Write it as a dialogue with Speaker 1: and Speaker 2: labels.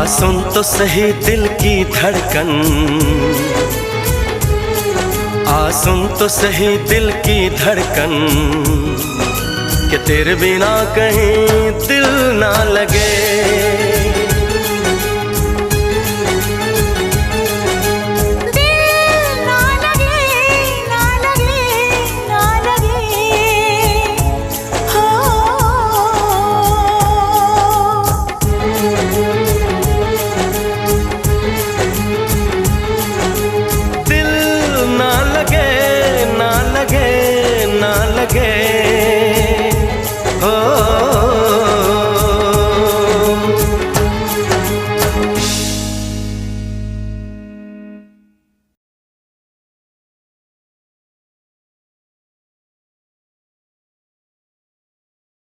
Speaker 1: सुन तो सही दिल की धड़कन, सुन तो सही दिल की धड़कन, कि तेरे बिना कहीं दिल ना लगे। ना लगे, हो